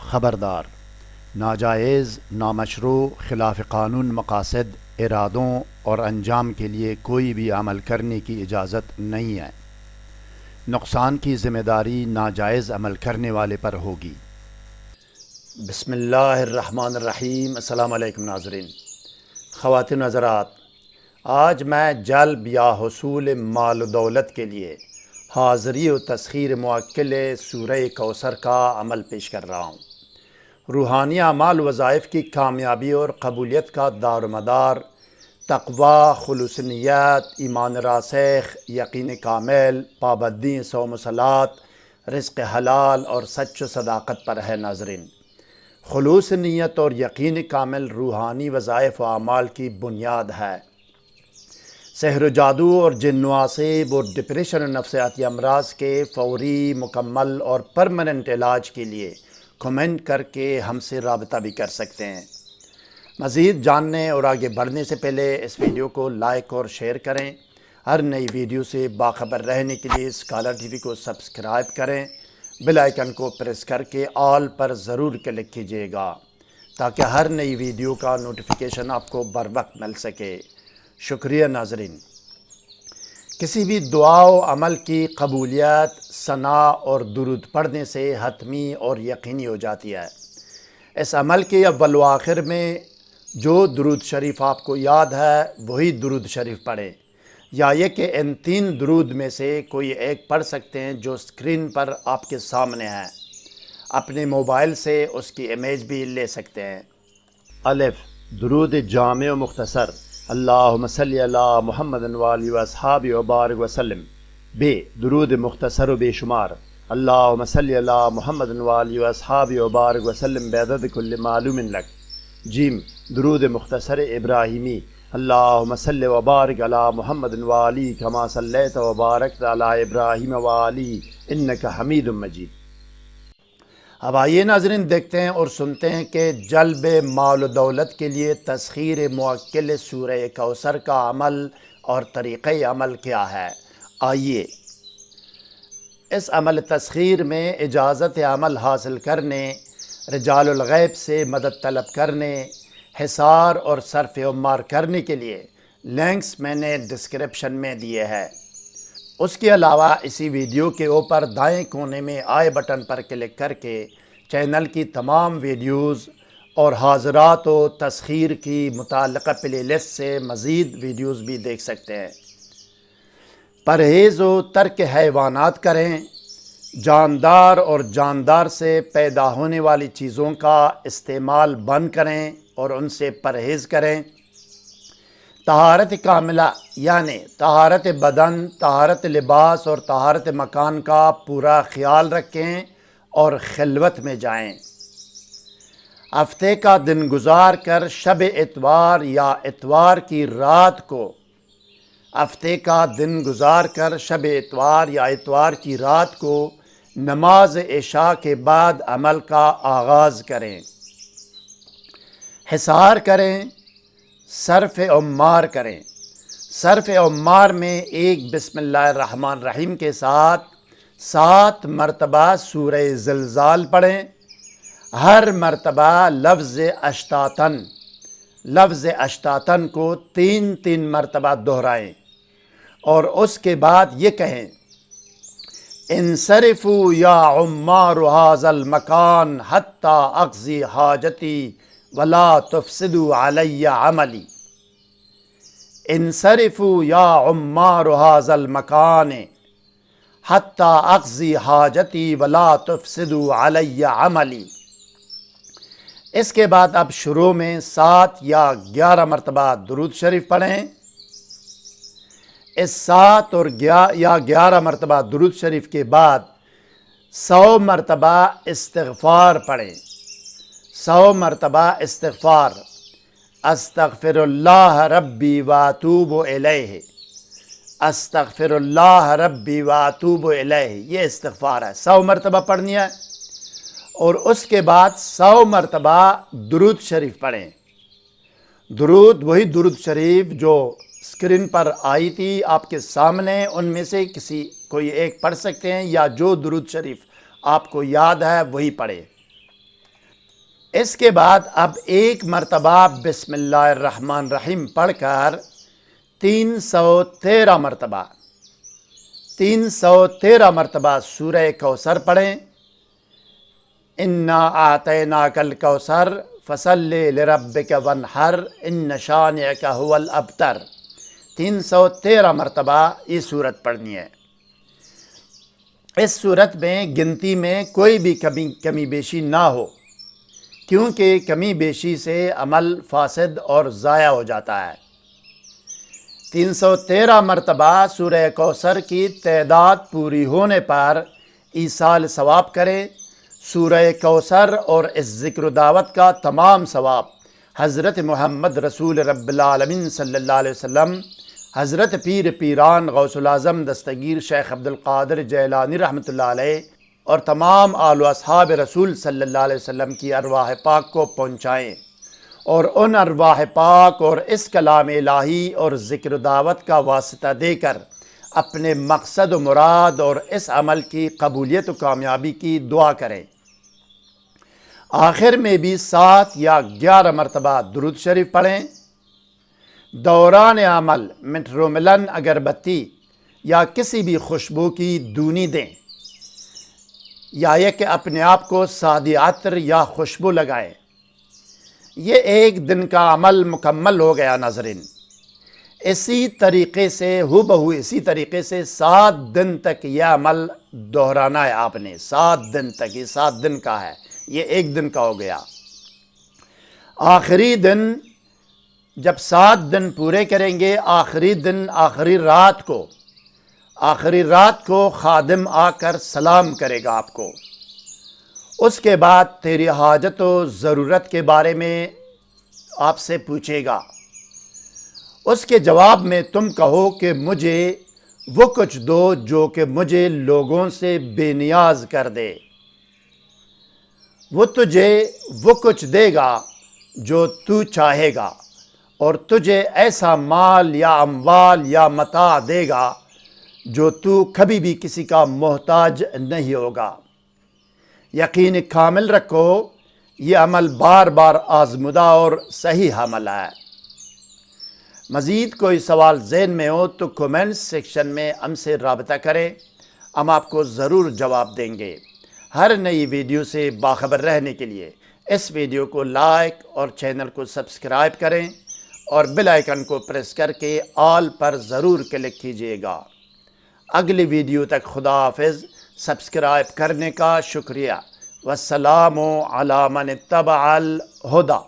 خبردار، ناجائز، نامشروع، خلاف قانون مقاصد، ارادوں اور انجام کے لیے کوئی بھی عمل کرنے کی اجازت نہیں ہے۔ نقصان کی ذمہ داری ناجائز عمل کرنے والے پر ہوگی۔ بسم اللہ الرحمن الرحیم۔ السلام علیکم ناظرین، خواتین و حضرات، آج میں جلب یا حصول مال و دولت کے لیے حاضری و تسخیر موکل سورہ کوثر کا عمل پیش کر رہا ہوں۔ روحانی اعمال وظائف کی کامیابی اور قبولیت کا دار و مدار تقوی، خلوص نیت، ایمان راسخ، یقین کامل، پابندی صوم و صلات، رزق حلال اور سچ و صداقت پر ہے۔ ناظرین، خلوص نیت اور یقین کامل روحانی وظائف و اعمال کی بنیاد ہے۔ سحر و جادو اور جن و عصیب اور ڈپریشن و نفسیاتی امراض کے فوری، مکمل اور پرماننٹ علاج کے لیے کمنٹ کر کے ہم سے رابطہ بھی کر سکتے ہیں۔ مزید جاننے اور آگے بڑھنے سے پہلے اس ویڈیو کو لائک اور شیئر کریں۔ ہر نئی ویڈیو سے باخبر رہنے کے لیے اسکالر ٹی وی کو سبسکرائب کریں۔ بیل آئیکن کو پریس کر کے آل پر ضرور کلک کیجیے گا تاکہ ہر نئی ویڈیو کا نوٹیفیکیشن آپ کو بر وقت مل سکے۔ شکریہ ناظرین۔ کسی بھی دعا و عمل کی قبولیت ثنا اور درود پڑھنے سے حتمی اور یقینی ہو جاتی ہے۔ اس عمل کے اول و آخر میں جو درود شریف آپ کو یاد ہے وہی درود شریف پڑھیں، یا یہ کہ ان 3 درود میں سے کوئی ایک پڑھ سکتے ہیں جو اسکرین پر آپ کے سامنے ہے۔ اپنے موبائل سے اس کی امیج بھی لے سکتے ہیں۔ الف، درود جامع و مختصر، اللہم صلی علی محمد وآلہ واصحابہ وبارک وسلم۔ ب، درود مختصر و بے شمار، اللہم صلی علی محمد وآلہ واصحابہ وبارک وسلم بعدد کل معلوم لک۔ جیم، درود مختصر ابراہیمی، اللہم صلی وبارک علی محمد وآلہ کما صلیت وبارکت علی ابراہیم وآلہ انک حمید مجید۔ اب آئیے ناظرین دیکھتے ہیں اور سنتے ہیں کہ جلب مال و دولت کے لیے تسخیر موکل سورہ کوثر کا عمل اور طریقہ عمل کیا ہے۔ آئیے اس عمل تسخیر میں اجازت عمل حاصل کرنے، رجال الغیب سے مدد طلب کرنے، حصار اور صرف عمار کرنے کے لیے لنکس میں نے ڈسکرپشن میں دیے ہیں۔ اس کے علاوہ اسی ویڈیو کے اوپر دائیں کونے میں آئی بٹن پر کلک کر کے چینل کی تمام ویڈیوز اور حاضرات و تسخیر کی متعلقہ پلے لسٹ سے مزید ویڈیوز بھی دیکھ سکتے ہیں۔ پرہیز و ترک حیوانات کریں، جاندار اور جاندار سے پیدا ہونے والی چیزوں کا استعمال بند کریں اور ان سے پرہیز کریں۔ طہارت کاملہ یعنی طہارت بدن، طہارت لباس اور طہارت مکان کا پورا خیال رکھیں اور خلوت میں جائیں۔ ہفتے کا دن گزار کر شب اتوار یا اتوار کی رات کو ہفتے کا دن گزار کر شب اتوار یا اتوار کی رات کو نماز عشاء کے بعد عمل کا آغاز کریں۔ حصار کریں، صرف عمار کریں۔ صرف عمار میں ایک بسم اللہ الرحمن الرحیم کے ساتھ 7 مرتبہ سورہ زلزال پڑھیں۔ ہر مرتبہ لفظ اشتاتن کو 3 مرتبہ دہرائیں اور اس کے بعد یہ کہیں: انصرفوا یا عمار ھذا المکان حتی اقضی حاجتی ولا تفسدوا علی عملی۔ انصرفوا یا عمار ھذا المکان حتی اقضی حاجتی ولا تفسدوا علی عملی۔ اس کے بعد اب شروع میں 7 یا 11 مرتبہ درود شریف پڑھیں۔ اس 7 اور یا 11 مرتبہ درود شریف کے بعد 100 مرتبہ استغفار پڑھیں۔ 100 مرتبہ استغفار، استغفر اللہ ربی واتوب الیہ، استغفر اللہ ربی واتوب الیہ، یہ استغفار ہے، 100 مرتبہ پڑھنی ہے۔ اور اس کے بعد 100 مرتبہ درود شریف پڑھیں۔ درود، وہی درود شریف جو اسکرین پر آئی تھی آپ کے سامنے، ان میں سے کوئی ایک پڑھ سکتے ہیں، یا جو درود شریف آپ کو یاد ہے وہی پڑھیں۔ اس کے بعد اب ایک مرتبہ بسم اللہ الرحمن الرحیم پڑھ کر 313 مرتبہ سورہ کوثر پڑھیں۔ انا اعطیناک الکوثر فصلی لربک وانحر ان شانئک هو الابتر، 313 مرتبہ یہ صورت پڑھنی ہے۔ اس صورت میں گنتی میں کوئی بھی کمی بیشی نہ ہو، کیونکہ کمی بیشی سے عمل فاسد اور ضائع ہو جاتا ہے۔ 313 مرتبہ سورہ کوثر کی تعداد پوری ہونے پر ایصال ثواب کریں۔ سورہ کوثر اور اس ذکر و دعوت کا تمام ثواب حضرت محمد رسول رب العالمین صلی اللہ علیہ وسلم، حضرت پیر پیران غوث العظم دستگیر شیخ عبدالقادر جیلانی رحمۃ اللہ علیہ اور تمام آل و اصحاب رسول صلی اللہ علیہ وسلم کی ارواح پاک کو پہنچائیں، اور ان ارواح پاک اور اس کلام الہی اور ذکر و دعوت کا واسطہ دے کر اپنے مقصد و مراد اور اس عمل کی قبولیت و کامیابی کی دعا کریں۔ آخر میں بھی 7 یا 11 مرتبہ درود شریف پڑھیں۔ دوران عمل مٹرو ملن اگربتی یا کسی بھی خوشبو کی دونی دیں، یا یہ کہ اپنے آپ کو سادی عطر یا خوشبو لگائیں۔ یہ ایک دن کا عمل مکمل ہو گیا ناظرین۔ اسی طریقے سے 7 دن تک یہ عمل دہرانا ہے آپ نے، 7 دن تک، یہ 7 دن کا ہے، یہ ایک دن کا ہو گیا۔ آخری دن جب 7 دن پورے کریں گے، آخری رات کو خادم آ کر سلام کرے گا آپ کو۔ اس کے بعد تیری حاجت و ضرورت کے بارے میں آپ سے پوچھے گا۔ اس کے جواب میں تم کہو کہ مجھے وہ کچھ دو جو کہ مجھے لوگوں سے بے نیاز کر دے۔ وہ تجھے وہ کچھ دے گا جو تو چاہے گا، اور تجھے ایسا مال یا اموال یا متاع دے گا جو تو کبھی بھی کسی کا محتاج نہیں ہوگا۔ یقین کامل رکھو، یہ عمل بار بار آزمودہ اور صحیح عمل ہے۔ مزید کوئی سوال ذہن میں ہو تو کومنٹ سیکشن میں ہم سے رابطہ کریں، ہم آپ کو ضرور جواب دیں گے۔ ہر نئی ویڈیو سے باخبر رہنے کے لیے اس ویڈیو کو لائک اور چینل کو سبسکرائب کریں، اور بیل آئیکن کو پریس کر کے آل پر ضرور کلک کیجیے گا۔ اگلی ویڈیو تک خدا حافظ۔ سبسکرائب کرنے کا شکریہ۔ والسلام علی من اتبع الہدی۔